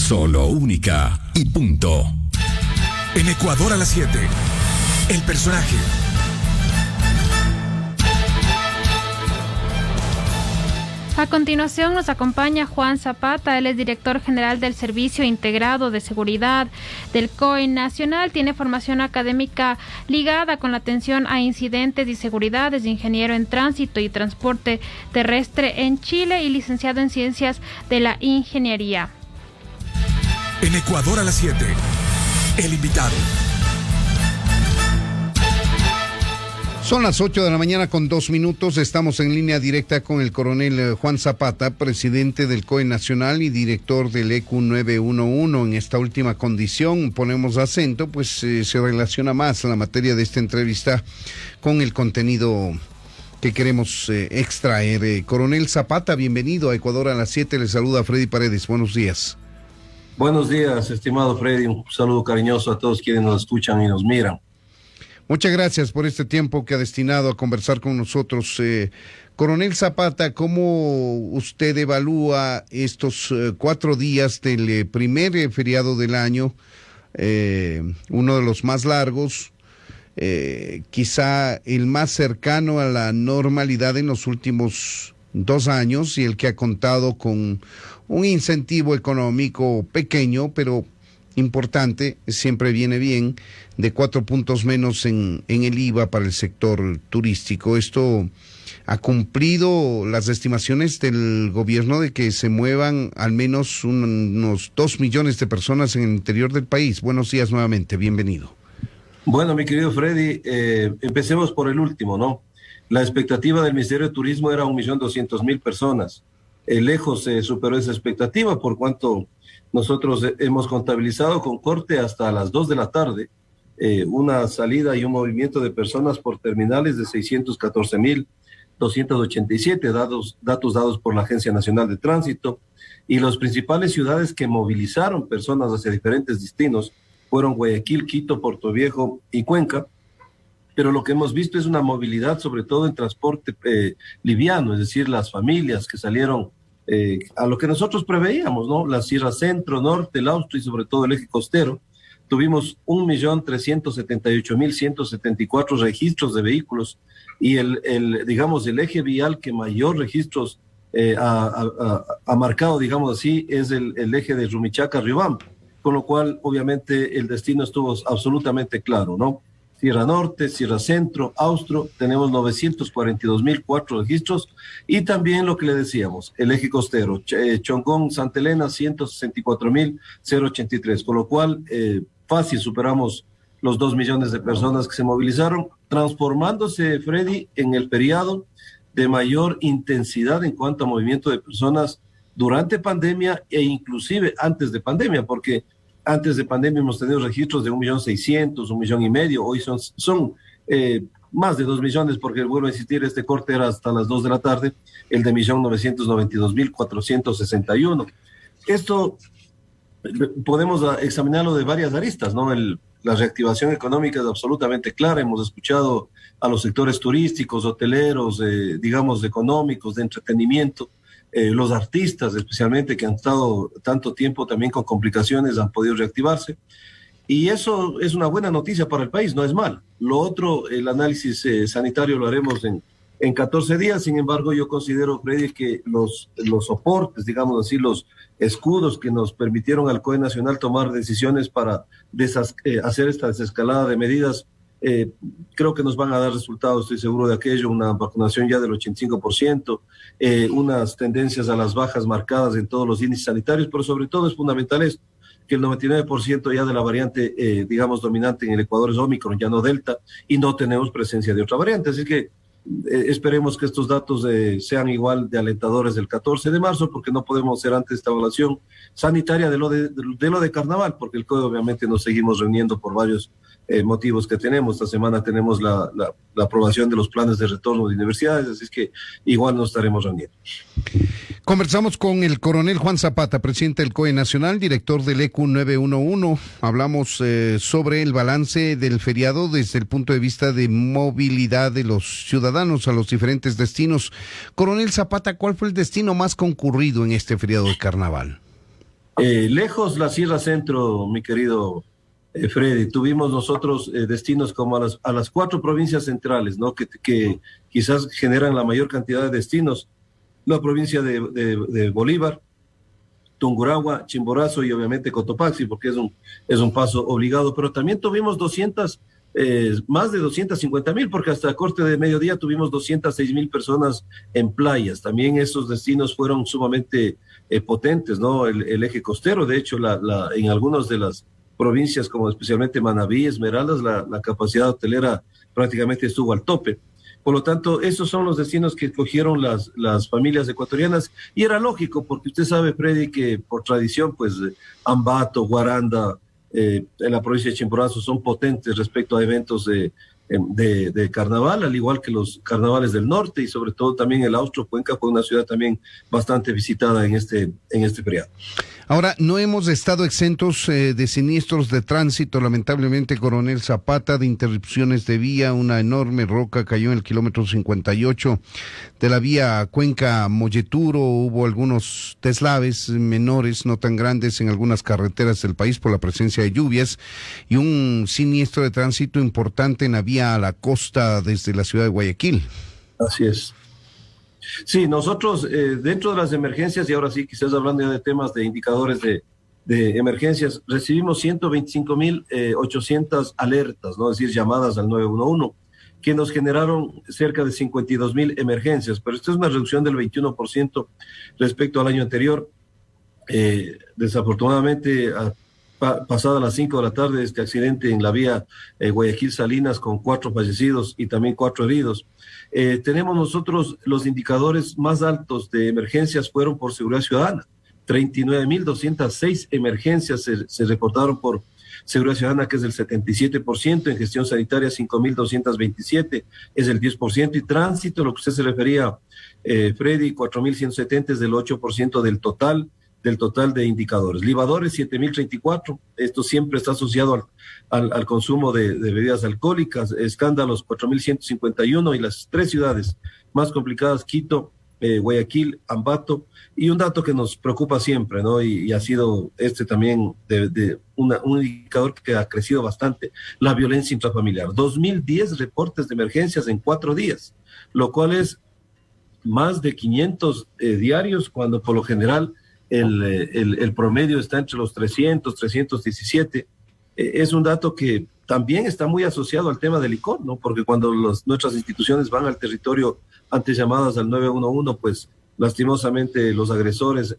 solo única y punto. En Ecuador a las 7, el personaje. A continuación nos acompaña Juan Zapata, él es director general del Servicio Integrado de Seguridad del COE Nacional, tiene formación académica ligada con la atención a incidentes y seguridad, es ingeniero en tránsito y transporte terrestre en Chile y licenciado en Ciencias de la Ingeniería. En Ecuador a las 7, el invitado. Son las 8 de la mañana con 2 minutos. Estamos en línea directa con el coronel Juan Zapata, presidente del COE Nacional y director del ECU 911. En esta última condición ponemos acento, pues se relaciona más la materia de esta entrevista con el contenido que queremos extraer. Coronel Zapata, bienvenido a Ecuador a las 7. Le saluda Freddy Paredes. Buenos días. Buenos días, estimado Freddy. Un saludo cariñoso a todos quienes nos escuchan y nos miran. Muchas gracias por este tiempo que ha destinado a conversar con nosotros. Coronel Zapata, ¿cómo usted evalúa estos 4 días del primer feriado del año, uno de los más largos, quizá el más cercano a la normalidad en los últimos 2 años y el que ha contado con un incentivo económico pequeño, pero importante, siempre viene bien, de 4 puntos menos en el IVA para el sector turístico? ¿Esto ha cumplido las estimaciones del gobierno de que se muevan al menos unos 2 millones de personas en el interior del país? Buenos días nuevamente, bienvenido. Bueno, mi querido Freddy, empecemos por el último, ¿no? La expectativa del Ministerio de Turismo era 1.200.000 personas. Lejos superó esa expectativa, por cuanto nosotros hemos contabilizado con corte hasta las 2 de la tarde una salida y un movimiento de personas por terminales de 614.287 datos dados por la Agencia Nacional de Tránsito, y las principales ciudades que movilizaron personas hacia diferentes destinos fueron Guayaquil, Quito, Puerto Viejo y Cuenca. Pero lo que hemos visto es una movilidad sobre todo en transporte liviano, es decir, las familias que salieron a lo que nosotros preveíamos, ¿no? La Sierra Centro, Norte, el Austro y sobre todo el eje costero. Tuvimos 1.378.174 registros de vehículos y digamos, el eje vial que mayor registros ha marcado, digamos así, es el eje de Rumichaca-Riobamba, con lo cual obviamente el destino estuvo absolutamente claro, ¿no? Sierra Norte, Sierra Centro, Austro, tenemos 942.004 registros, y también lo que le decíamos, el eje costero, Chongón, Santa Elena, 164.083, con lo cual fácil superamos los 2 millones de personas que se movilizaron, transformándose, Freddy, en el feriado de mayor intensidad en cuanto a movimiento de personas durante pandemia e inclusive antes de pandemia, porque antes de pandemia hemos tenido registros de 1.600.000, 1.5 millones, hoy son más de 2 millones, porque vuelvo a insistir, este corte era hasta las 2 de la tarde, el de 1.992.461. Esto podemos examinarlo de varias aristas, ¿no? La reactivación económica es absolutamente clara. Hemos escuchado a los sectores turísticos, hoteleros, digamos, económicos, de entretenimiento. Los artistas, especialmente, que han estado tanto tiempo también con complicaciones, han podido reactivarse. Y eso es una buena noticia para el país, no es mal. Lo otro, el análisis sanitario lo haremos en 14 días. Sin embargo, yo considero, Freddy, que los soportes, digamos así, los escudos que nos permitieron al COE Nacional tomar decisiones para hacer esta desescalada de medidas, creo que nos van a dar resultados, estoy seguro de aquello. Una vacunación ya del 85%, unas tendencias a las bajas marcadas en todos los índices sanitarios, pero sobre todo es fundamental esto, que el 99% ya de la variante, digamos, dominante en el Ecuador es Omicron, ya no Delta, y no tenemos presencia de otra variante. Así que esperemos que estos datos sean igual de alentadores del 14 de marzo, porque no podemos hacer antes esta evaluación sanitaria de lo de carnaval, porque el COE obviamente nos seguimos reuniendo por varios motivos que tenemos. Esta semana tenemos la aprobación de los planes de retorno de universidades, así es que igual nos estaremos reuniendo. Conversamos con el coronel Juan Zapata, presidente del COE Nacional, director del ECU 911. Hablamos sobre el balance del feriado desde el punto de vista de movilidad de los ciudadanos a los diferentes destinos. Coronel Zapata, ¿cuál fue el destino más concurrido en este feriado de carnaval? Lejos la Sierra Centro, mi querido Freddy, tuvimos nosotros destinos como a las 4 provincias centrales, ¿no? Que quizás generan la mayor cantidad de destinos. La provincia de Bolívar, Tungurahua, Chimborazo y obviamente Cotopaxi, porque es un paso obligado, pero también tuvimos más de 250,000, porque hasta corte de mediodía tuvimos 206,000 personas en playas. También esos destinos fueron sumamente potentes, ¿no? El eje costero, de hecho, en algunas de las provincias, como especialmente Manabí, Esmeraldas, la capacidad hotelera prácticamente estuvo al tope. Por lo tanto, esos son los destinos que escogieron las familias ecuatorianas, y era lógico, porque usted sabe, Freddy, que por tradición, pues Ambato, Guaranda, en la provincia de Chimborazo son potentes respecto a eventos de carnaval, al igual que los carnavales del norte, y sobre todo también el Austro Cuenca fue una ciudad también bastante visitada en este periodo. Ahora, no hemos estado exentos de siniestros de tránsito, lamentablemente, Coronel Zapata, de interrupciones de vía. Una enorme roca cayó en el kilómetro 58 de la vía Cuenca-Molleturo. Hubo algunos deslaves menores, no tan grandes, en algunas carreteras del país por la presencia de lluvias, y un siniestro de tránsito importante en la vía a la costa desde la ciudad de Guayaquil. Así es. Sí, nosotros dentro de las emergencias, y ahora sí, quizás hablando ya de temas de indicadores de emergencias, recibimos 125,800 alertas, ¿no? Es decir, llamadas al 911, que nos generaron cerca de 52,000 emergencias, pero esto es una reducción del 21% respecto al año anterior. Desafortunadamente, pasada las 5 de la tarde, este accidente en la vía Guayaquil-Salinas con 4 fallecidos y también 4 heridos. Tenemos nosotros los indicadores más altos de emergencias fueron por seguridad ciudadana. 39,206 emergencias se reportaron por seguridad ciudadana, que es del 77%, en gestión sanitaria 5,227, es el 10%, y tránsito, lo que usted se refería, Freddy, 4,170, es del 8% del total de indicadores. Libadores, 7,034, esto siempre está asociado al consumo de bebidas alcohólicas. Escándalos, 4,151, y las 3 ciudades más complicadas, Quito, Guayaquil, Ambato, y un dato que nos preocupa siempre, ¿no? Y ha sido también un indicador que ha crecido bastante, la violencia intrafamiliar. 2,010 reportes de emergencias en 4 días, lo cual es más de 500 diarios, cuando por lo general el promedio está entre los 300, 317. Es un dato que también está muy asociado al tema del licor, ¿no? Porque cuando nuestras instituciones van al territorio ante llamadas al 911, pues lastimosamente los agresores,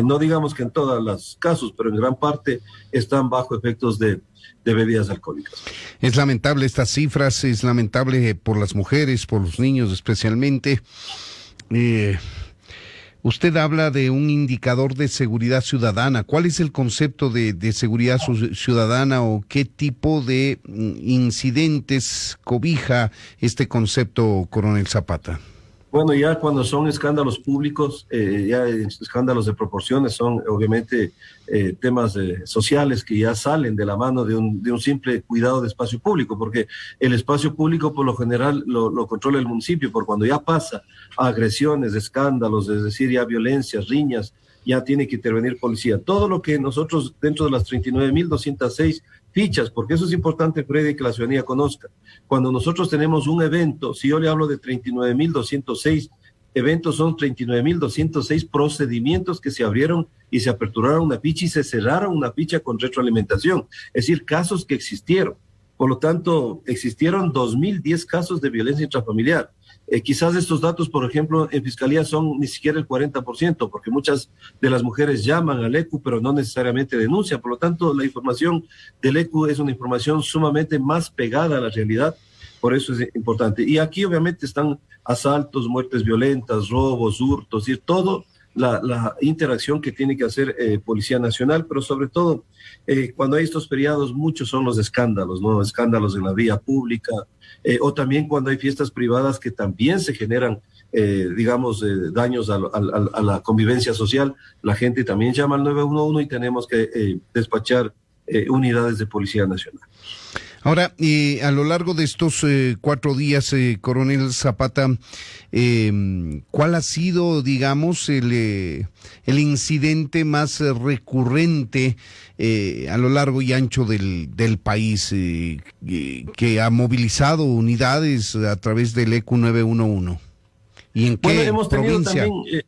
no digamos que en todos los casos, pero en gran parte están bajo efectos de bebidas alcohólicas. Es lamentable estas cifras, es lamentable por las mujeres, por los niños especialmente. Usted habla de un indicador de seguridad ciudadana. ¿Cuál es el concepto de seguridad ciudadana, o qué tipo de incidentes cobija este concepto, Coronel Zapata? Bueno, ya cuando son escándalos públicos, ya escándalos de proporciones, son obviamente temas sociales que ya salen de la mano de un simple cuidado de espacio público, porque el espacio público por lo general lo controla el municipio, por cuando ya pasa a agresiones, escándalos, es decir, ya violencias, riñas, ya tiene que intervenir policía. Todo lo que nosotros, dentro de las 39,206 fichas, porque eso es importante, Freddy, que la ciudadanía conozca. Cuando nosotros tenemos un evento, si yo le hablo de 39,206 eventos, son 39,206 procedimientos que se abrieron y se aperturaron una ficha y se cerraron una ficha con retroalimentación, es decir, casos que existieron. Por lo tanto, existieron 2,010 casos de violencia intrafamiliar. Quizás estos datos, por ejemplo, en Fiscalía son ni siquiera el 40%, porque muchas de las mujeres llaman al ECU, pero no necesariamente denuncian. Por lo tanto, la información del ECU es una información sumamente más pegada a la realidad, por eso es importante. Y aquí obviamente están asaltos, muertes violentas, robos, hurtos, y todo la interacción que tiene que hacer Policía Nacional, pero sobre todo cuando hay estos feriados, muchos son los escándalos, ¿no? Escándalos en la vía pública, o también cuando hay fiestas privadas que también se generan, daños a la convivencia social. La gente también llama al 911 y tenemos que despachar unidades de Policía Nacional. Ahora, a lo largo de estos 4 días, Coronel Zapata, ¿cuál ha sido, digamos, el incidente más recurrente a lo largo y ancho del país que ha movilizado unidades a través del ECU 911? ¿Y en qué hemos tenido provincia? también,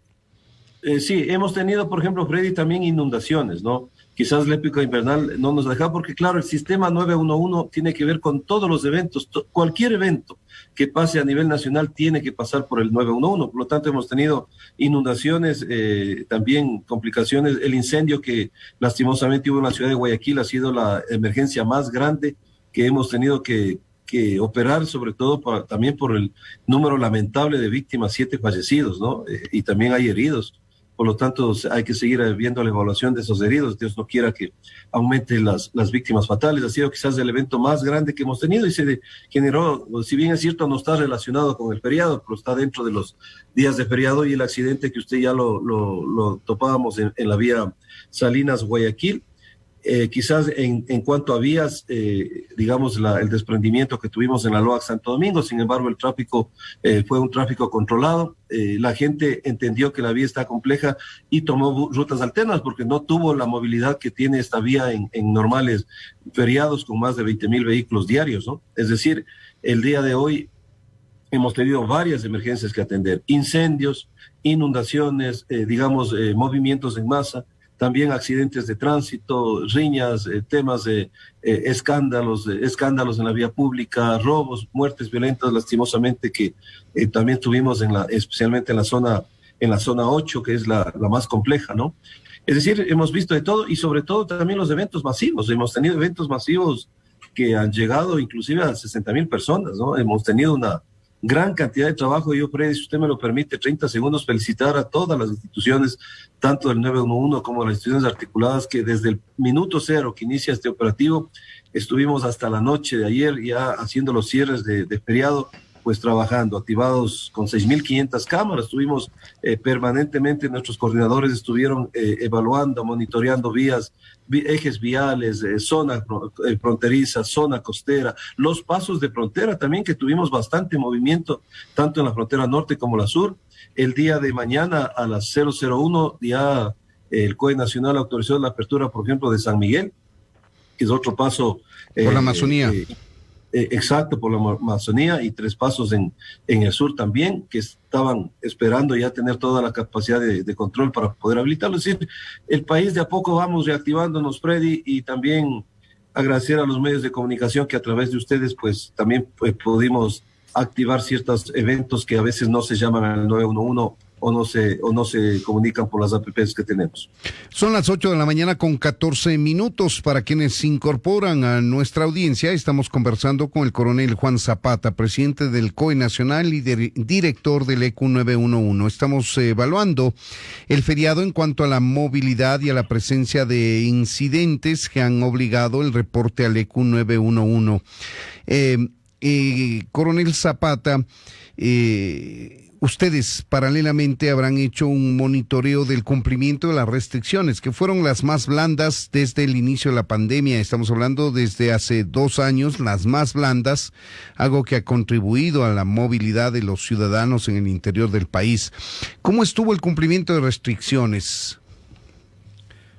sí, hemos tenido, por ejemplo, Freddy, también inundaciones, ¿no? Quizás la época invernal no nos deja, porque claro, el sistema 911 tiene que ver con todos los eventos, cualquier evento que pase a nivel nacional tiene que pasar por el 911, por lo tanto hemos tenido inundaciones, también complicaciones, el incendio que lastimosamente hubo en la ciudad de Guayaquil ha sido la emergencia más grande que hemos tenido que operar, sobre todo también por el número lamentable de víctimas, 7 fallecidos, ¿no? Y también hay heridos. Por lo tanto, hay que seguir viendo la evaluación de esos heridos. Dios no quiera que aumenten las víctimas fatales. Ha sido quizás el evento más grande que hemos tenido y se generó, si bien es cierto, no está relacionado con el feriado, pero está dentro de los días de feriado, y el accidente que usted ya lo topábamos en la vía Salinas-Guayaquil. Quizás en cuanto a vías, digamos, el desprendimiento que tuvimos en la LOAC Santo Domingo, sin embargo, el tráfico fue un tráfico controlado. La gente entendió que la vía está compleja y tomó rutas alternas porque no tuvo la movilidad que tiene esta vía en normales feriados con más de 20,000 vehículos diarios, ¿no? Es decir, el día de hoy hemos tenido varias emergencias que atender, incendios, inundaciones, digamos, movimientos en masa, también accidentes de tránsito, riñas, temas de escándalos en la vía pública, robos, muertes violentas, lastimosamente, que también tuvimos especialmente en la zona 8, que es la más compleja, ¿no? Es decir, hemos visto de todo, y sobre todo también los eventos masivos. Hemos tenido eventos masivos que han llegado inclusive a 60,000 personas, ¿no? Hemos tenido una gran cantidad de trabajo. Yo, Freddy, si usted me lo permite, 30 segundos, felicitar a todas las instituciones, tanto del 911 como las instituciones articuladas, que desde el minuto cero que inicia este operativo, estuvimos hasta la noche de ayer ya haciendo los cierres de feriado, pues trabajando, activados con 6,500 cámaras. Estuvimos permanentemente, nuestros coordinadores estuvieron evaluando, monitoreando vías, ejes viales, zona fronteriza, zona costera, los pasos de frontera también, que tuvimos bastante movimiento, tanto en la frontera norte como la sur. El día de mañana a las 001 ya el COE Nacional autorizó la apertura, por ejemplo, de San Miguel, que es otro paso. Por la Amazonía. Exacto, por la Amazonía, y 3 pasos en el sur también, que estaban esperando ya tener toda la capacidad de control para poder habilitarlo. Es decir, el país de a poco vamos reactivándonos, Freddy, y también agradecer a los medios de comunicación que a través de ustedes pues también pudimos activar ciertos eventos que a veces no se llaman al 911 o no se comunican por las APPs que tenemos. Son las 8 de la mañana con 14 minutos. Para quienes se incorporan a nuestra audiencia, estamos conversando con el coronel Juan Zapata, presidente del COE Nacional y director del ECU 911. Estamos evaluando el feriado en cuanto a la movilidad y a la presencia de incidentes que han obligado el reporte al ECU 911. Coronel Zapata, ustedes paralelamente habrán hecho un monitoreo del cumplimiento de las restricciones, que fueron las más blandas desde el inicio de la pandemia. Estamos hablando desde hace 2 años, las más blandas, algo que ha contribuido a la movilidad de los ciudadanos en el interior del país. ¿Cómo estuvo el cumplimiento de restricciones?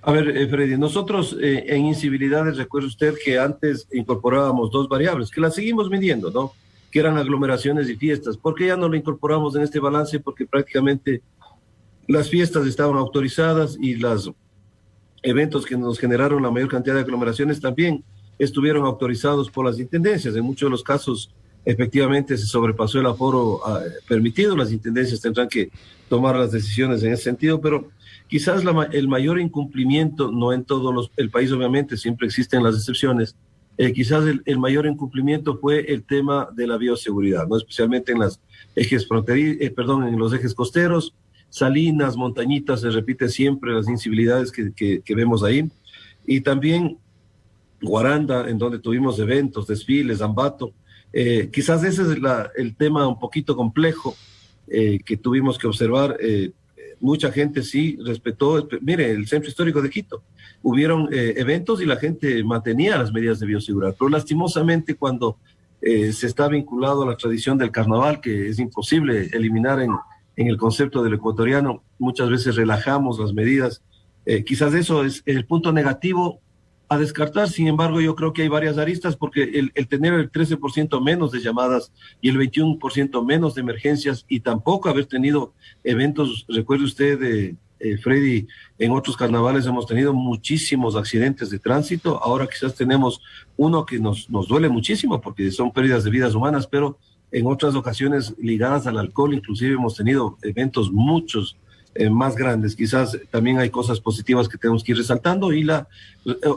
A ver, Freddy, nosotros en incivilidades, recuerde usted que antes incorporábamos 2 variables, que las seguimos midiendo, ¿no? Que eran aglomeraciones y fiestas. ¿Por qué ya no lo incorporamos en este balance? Porque prácticamente las fiestas estaban autorizadas y los eventos que nos generaron la mayor cantidad de aglomeraciones también estuvieron autorizados por las intendencias. En muchos de los casos, efectivamente, se sobrepasó el aforo permitido. Las intendencias tendrán que tomar las decisiones en ese sentido, pero quizás el mayor incumplimiento, no en todo el país, obviamente, siempre existen las excepciones. Quizás el mayor incumplimiento fue el tema de la bioseguridad, ¿no? Especialmente en los ejes en los ejes costeros, Salinas, Montañitas, se repite siempre las incivilidades que vemos ahí, y también Guaranda, en donde tuvimos eventos, desfiles, Ambato. Quizás ese es el tema un poquito complejo que tuvimos que observar. Mucha gente sí respetó, mire, el Centro Histórico de Quito. hubieron eventos y la gente mantenía las medidas de bioseguridad. Pero lastimosamente cuando se está vinculado a la tradición del carnaval, que es imposible eliminar en el concepto del ecuatoriano, muchas veces relajamos las medidas. Quizás eso es el punto negativo a descartar. Sin embargo, yo creo que hay varias aristas, porque el tener el 13% menos de llamadas y el 21% menos de emergencias, y tampoco haber tenido eventos, recuerde usted, Freddy, en otros carnavales hemos tenido muchísimos accidentes de tránsito. Ahora quizás tenemos uno que nos duele muchísimo porque son pérdidas de vidas humanas, pero en otras ocasiones ligadas al alcohol inclusive hemos tenido eventos muchos más grandes. Quizás también hay cosas positivas que tenemos que ir resaltando, y la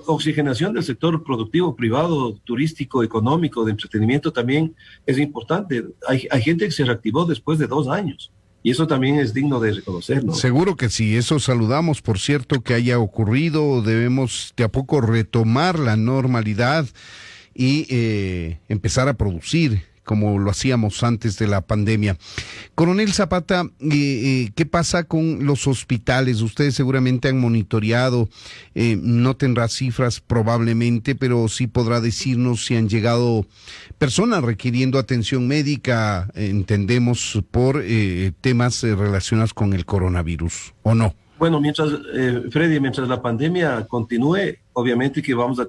oxigenación del sector productivo, privado, turístico, económico, de entretenimiento también es importante. Hay gente que se reactivó después de 2 años. Y eso también es digno de reconocer, ¿no? Seguro que sí, eso saludamos, por cierto, que haya ocurrido. Debemos de a poco retomar la normalidad y empezar a producir como lo hacíamos antes de la pandemia. Coronel Zapata, ¿qué pasa con los hospitales? Ustedes seguramente han monitoreado, no tendrá cifras probablemente, pero sí podrá decirnos si han llegado personas requiriendo atención médica, entendemos, por temas relacionados con el coronavirus, ¿o no? Bueno, Freddy, mientras la pandemia continúe, obviamente que vamos a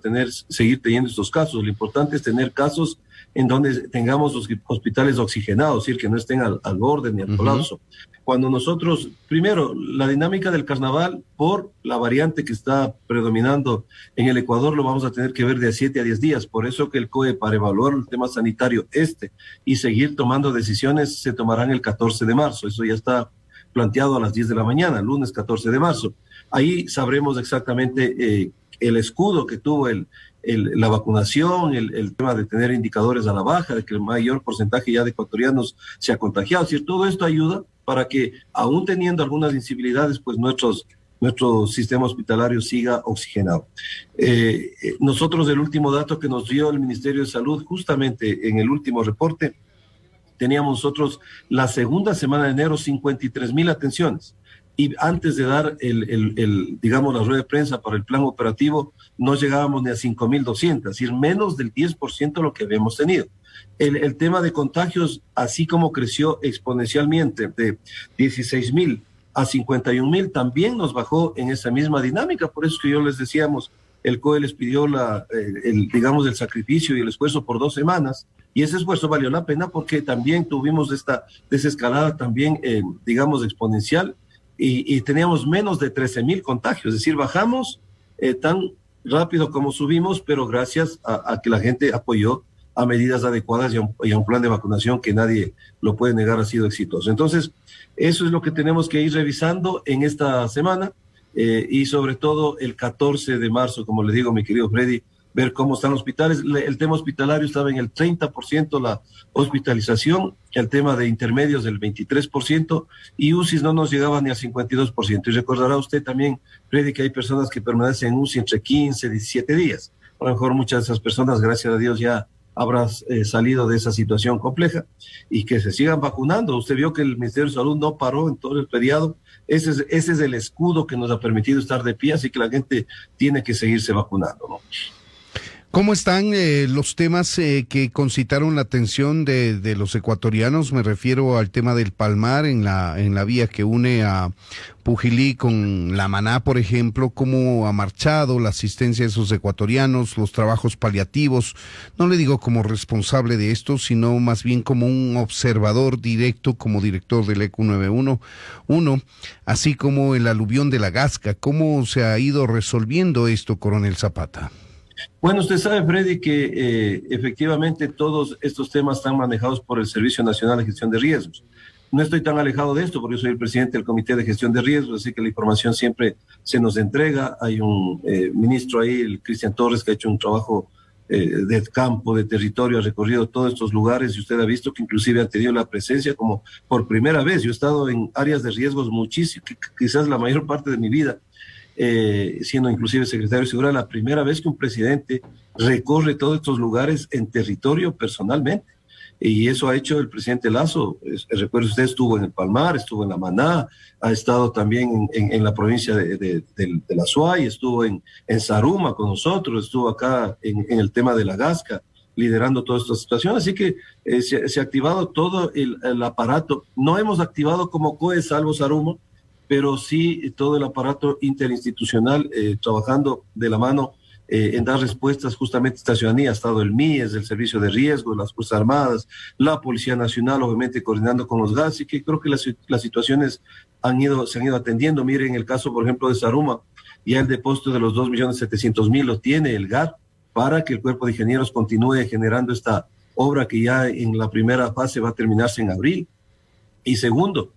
seguir teniendo estos casos. Lo importante es tener casos en donde tengamos los hospitales oxigenados, es decir, que no estén al borde ni al colapso. Cuando nosotros, primero, la dinámica del carnaval, por la variante que está predominando en el Ecuador, lo vamos a tener que ver de a 7 a 10 días. Por eso que el COE, para evaluar el tema sanitario y seguir tomando decisiones, se tomarán el 14 de marzo. Eso ya está planteado a las 10 de la mañana, lunes 14 de marzo. Ahí sabremos exactamente el escudo que tuvo la vacunación, el tema de tener indicadores a la baja, de que el mayor porcentaje ya de ecuatorianos se ha contagiado. Es decir, todo esto ayuda para que, aún teniendo algunas insensibilidades, pues nuestro sistema hospitalario siga oxigenado. Nosotros, el último dato que nos dio el Ministerio de Salud, justamente en el último reporte, teníamos nosotros la segunda semana de enero 53,000 atenciones. Y antes de dar digamos, la rueda de prensa para el plan operativo, no llegábamos ni a 5,200, es decir, menos del 10% de lo que habíamos tenido. El tema de contagios, así como creció exponencialmente de 16,000 a 51,000, también nos bajó en esa misma dinámica. Por eso que yo les decíamos, el COE les pidió digamos, el sacrificio y el esfuerzo por 2 semanas, y ese esfuerzo valió la pena porque también tuvimos esta desescalada también, digamos, exponencial, y teníamos menos de 13,000 contagios, es decir, bajamos tan rápido como subimos, pero gracias a que la gente apoyó a medidas adecuadas y a un plan de vacunación que nadie lo puede negar ha sido exitoso. Entonces, eso es lo que tenemos que ir revisando en esta semana, y sobre todo el 14 de marzo, como le digo, mi querido Freddy, ver cómo están los hospitales. El tema hospitalario estaba en el 30% la hospitalización, el tema de intermedios del 23%, y UCIs no nos llegaba ni al 52%. Y recordará usted también, Freddy, que hay personas que permanecen en UCI entre 15 y 17 días. A lo mejor muchas de esas personas, gracias a Dios, ya habrán salido de esa situación compleja, y que se sigan vacunando. Usted vio que el Ministerio de Salud no paró en todo el periodo. Ese es el escudo que nos ha permitido estar de pie, así que la gente tiene que seguirse vacunando, ¿no? ¿Cómo están los temas que concitaron la atención de los ecuatorianos? Me refiero al tema del Palmar en la vía que une a Pujilí con La Maná, por ejemplo. ¿Cómo ha marchado la asistencia de esos ecuatorianos, los trabajos paliativos? No le digo como responsable de esto, sino más bien como un observador directo, como director del ECU 911, así como el aluvión de la Gasca. ¿Cómo se ha ido resolviendo esto, Coronel Zapata? Bueno, usted sabe, Freddy, que efectivamente todos estos temas están manejados por el Servicio Nacional de Gestión de Riesgos. No estoy tan alejado de esto porque yo soy el presidente del Comité de Gestión de Riesgos, así que la información siempre se nos entrega. Hay un ministro ahí, el Cristian Torres, que ha hecho un trabajo de campo, de territorio, ha recorrido todos estos lugares, y usted ha visto que inclusive ha tenido la presencia como por primera vez. Yo he estado en áreas de riesgos muchísimo, quizás la mayor parte de mi vida, siendo inclusive secretario de Seguridad, la primera vez que un presidente recorre todos estos lugares en territorio personalmente. Y eso ha hecho el presidente Lasso. Recuerdo, usted estuvo en el Palmar, estuvo en la Maná, ha estado también en la provincia de la Azuay, estuvo en Zaruma con nosotros, estuvo acá en el tema de la Gasca, liderando toda esta situación. Así que se ha activado todo el aparato. No hemos activado como COE salvo Zaruma, pero sí todo el aparato interinstitucional trabajando de la mano en dar respuestas justamente a esta ciudadanía. Ha estado el MIES, el Servicio de Riesgo, las Fuerzas Armadas, la Policía Nacional, obviamente coordinando con los GAS, y que creo que las situaciones se han ido atendiendo. Miren el caso, por ejemplo, de Zaruma, ya el depósito de los 2.700.000 lo tiene el GAT para que el Cuerpo de Ingenieros continúe generando esta obra que ya en la primera fase va a terminarse en abril. Y segundo,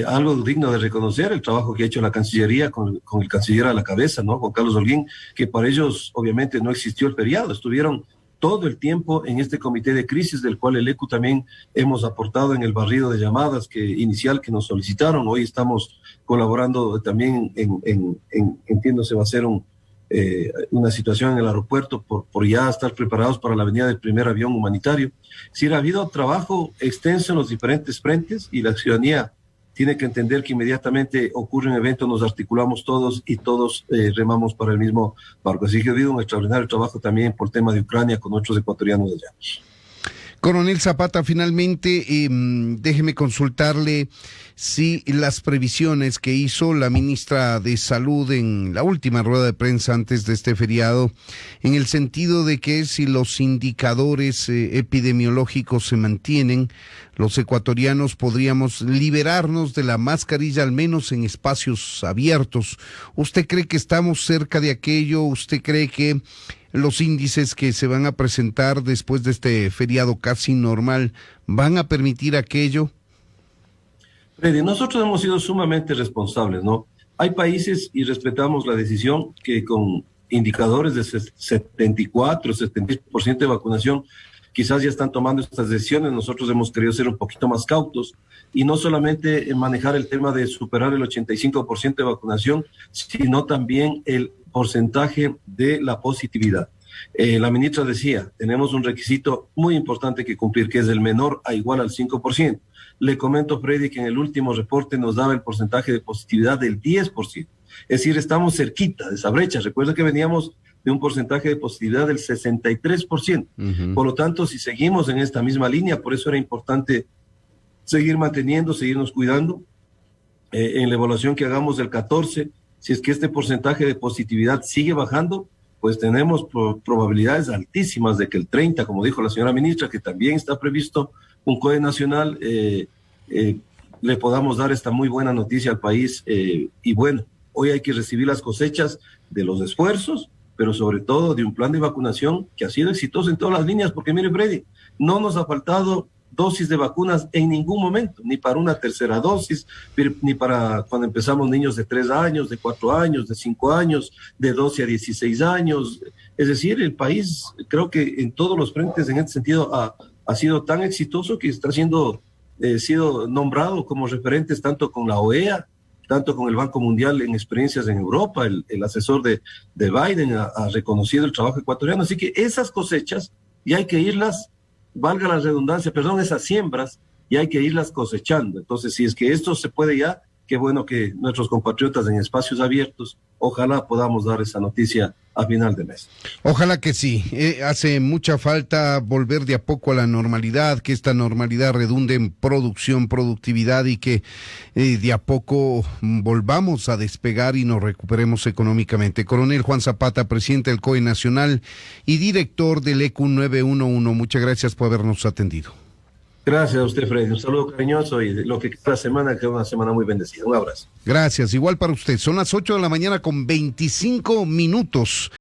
algo digno de reconocer, el trabajo que ha hecho la Cancillería con el canciller a la cabeza, ¿no? Juan Carlos Holguín, que para ellos obviamente no existió el feriado, estuvieron todo el tiempo en este comité de crisis, del cual el ECU también hemos aportado en el barrido de llamadas inicial que nos solicitaron. Hoy estamos colaborando también entiendo se va a hacer una situación en el aeropuerto por ya estar preparados para la venida del primer avión humanitario. Es decir, ha habido trabajo extenso en los diferentes frentes y la ciudadanía tiene que entender que inmediatamente ocurre un evento, nos articulamos todos y todos remamos para el mismo barco. Así que ha habido un extraordinario trabajo también por tema de Ucrania con otros ecuatorianos de allá. Coronel Zapata, finalmente, déjeme consultarle si las previsiones que hizo la ministra de Salud en la última rueda de prensa antes de este feriado, en el sentido de que si los indicadores epidemiológicos se mantienen, los ecuatorianos podríamos liberarnos de la mascarilla, al menos en espacios abiertos. ¿Usted cree que estamos cerca de aquello? ¿Usted cree que los índices que se van a presentar después de este feriado casi normal van a permitir aquello? Freddy, nosotros hemos sido sumamente responsables, ¿no? Hay países, y respetamos la decisión, que con indicadores de 74, 70% de vacunación, quizás ya están tomando estas decisiones. Nosotros hemos querido ser un poquito más cautos y no solamente manejar el tema de superar el 85% de vacunación, sino también el porcentaje de la positividad. La ministra decía, tenemos un requisito muy importante que cumplir, que es el menor a igual al 5%. Le comento, Freddy, que en el último reporte nos daba el porcentaje de positividad del 10%. Es decir, estamos cerquita de esa brecha. Recuerda que veníamos de un porcentaje de positividad del 63%. Uh-huh. Por lo tanto, si seguimos en esta misma línea, por eso era importante seguir manteniendo, seguirnos cuidando. En la evaluación que hagamos del 14, si es que este porcentaje de positividad sigue bajando, pues tenemos probabilidades altísimas de que el 30, como dijo la señora ministra, que también está previsto un COE nacional, le podamos dar esta muy buena noticia al país. Y bueno, hoy hay que recibir las cosechas de los esfuerzos, pero sobre todo de un plan de vacunación que ha sido exitoso en todas las líneas, porque mire, Freddy, no nos ha faltado dosis de vacunas en ningún momento, ni para una tercera dosis, ni para cuando empezamos niños de 3 años, de 4 años, de 5 años, de 12 a 16 años. Es decir, el país, creo que en todos los frentes, en este sentido, ha sido tan exitoso que está sido nombrado como referentes tanto con la OEA, tanto con el Banco Mundial en experiencias en Europa. El asesor de Biden ha reconocido el trabajo ecuatoriano. Así que esas cosechas, y hay que irlas, valga la redundancia, esas siembras, y hay que irlas cosechando. Entonces, si es que esto se puede ya, qué bueno que nuestros compatriotas en espacios abiertos, ojalá podamos dar esa noticia a final de mes. Ojalá que sí. Hace mucha falta volver de a poco a la normalidad, que esta normalidad redunde en producción, productividad, y que de a poco volvamos a despegar y nos recuperemos económicamente. Coronel Juan Zapata, presidente del COE Nacional y director del ECU 911, muchas gracias por habernos atendido. Gracias a usted, Freddy. Un saludo cariñoso y lo que cada semana, que es una semana muy bendecida. Un abrazo. Gracias. Igual para usted. Son las 8 de la mañana con 25 minutos.